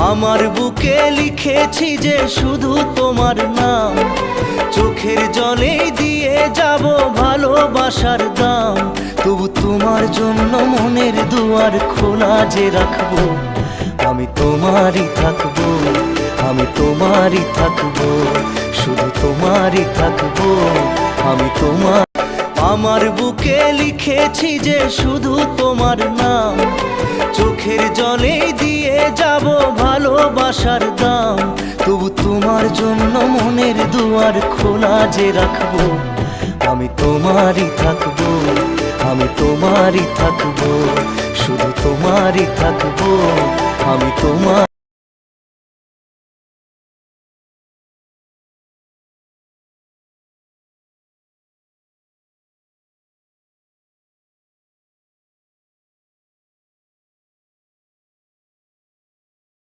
আমার বুকে লিখেছি যে শুধু তোমার নাম, চোখের জলে দিয়ে যাব ভালোবাসার দাম। তবু তোমার জন্য মনের দুয়ার খোলা যে রাখবো, আমি তোমারই থাকবো, আমি তোমারই থাকবো, শুধু তোমারই থাকবো, আমি তোমার। আমার বুকে লিখেছি যে শুধু তোমার নাম, চোখের জলে দিয়ে যাব ভালোবাসার দাম। তবু তোমার জন্য মনের দুয়ার খোলা যে রাখবো, আমি তোমারই থাকবো, আমি তোমারই থাকবো, শুধু তোমারই থাকবো, আমি তোমার।